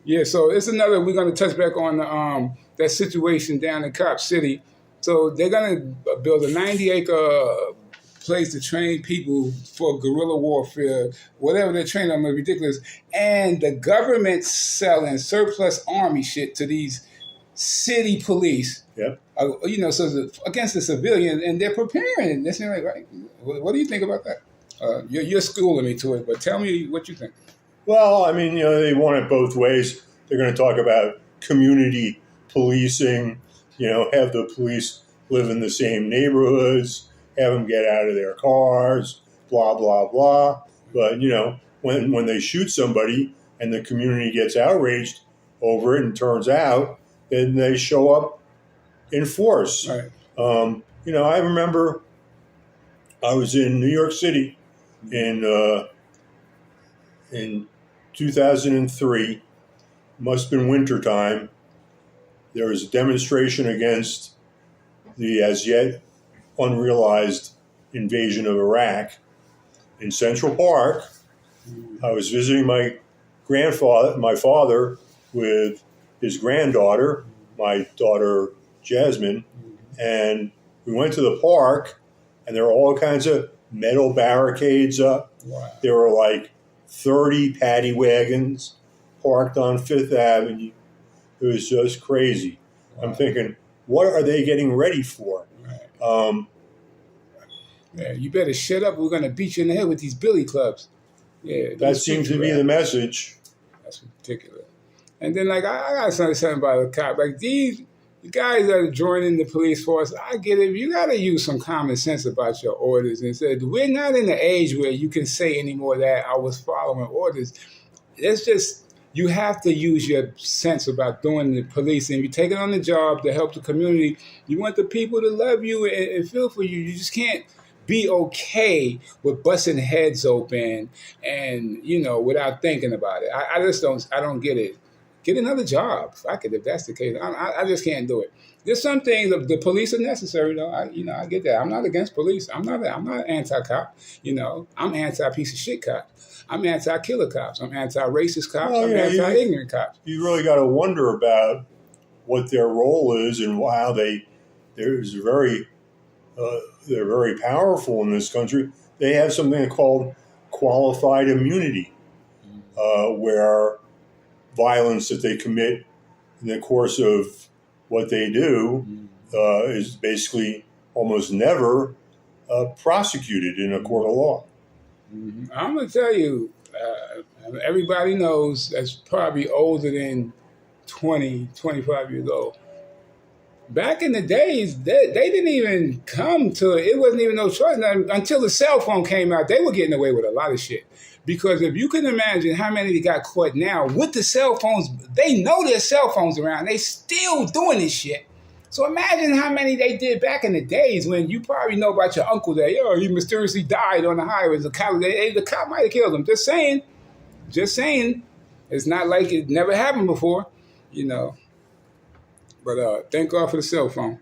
Yeah, so it's another. We're going to touch back on the that situation down in Cop City. So they're going to build a 90-acre place to train people for guerrilla warfare, whatever they're training them, is ridiculous. And the government's selling surplus army shit to these city police. Yep. So against the civilians, and they're preparing. This like, right? What do you think about that? You're schooling me to it, but tell me what you think. Well, I mean, they want it both ways. They're going to talk about community policing, have the police live in the same neighborhoods, have them get out of their cars, blah, blah, blah. But, when they shoot somebody and the community gets outraged over it and turns out, then they show up in force. Right. I remember I was in New York City in 2003, must have been wintertime. There was a demonstration against the as yet unrealized invasion of Iraq in Central Park. I was visiting my father with his granddaughter, my daughter Jasmine, and we went to the park, and there were all kinds of metal barricades up. Wow. There were like 30 paddy wagons parked on Fifth Avenue. It was just crazy. Wow. I'm thinking, what are they getting ready for? Right. Yeah, you better shut up. We're going to beat you in the head with these billy clubs. Yeah, that seems to be the message. That's ridiculous. And then, I got to say something about the cop. These guys that are joining the police force, I get it. You got to use some common sense about your orders. And said, we're not in the age where you can say anymore that I was following orders. It's just, you have to use your sense about doing the policing. You take it on the job to help the community. You want the people to love you and feel for you. You just can't be okay with busting heads open and, without thinking about it. I don't get it. Get another job. Fuck it, if that's the case. I just can't do it. There's some things, the police are necessary, though. I get that. I'm not against police. I'm not anti-cop. I'm anti-piece of shit cop. I'm anti-killer cops. I'm anti-racist cops. Well, I'm anti-ignorant cops. You really got to wonder about what their role is and how they're very powerful in this country. They have something called qualified immunity, where violence that they commit in the course of what they do is basically almost never prosecuted in a court of law. Mm-hmm. I'm going to tell you, everybody knows that's probably older than 20, 25 years old. Back in the days, they didn't even come to it. It wasn't even no choice. Until the cell phone came out, they were getting away with a lot of shit. Because if you can imagine how many got caught now with the cell phones, they know there's cell phones around. They still doing this shit. So imagine how many they did back in the days when you probably know about your uncle that, he mysteriously died on the highway. The cop might have killed him. Just saying. It's not like it never happened before, But thank God for the cell phone.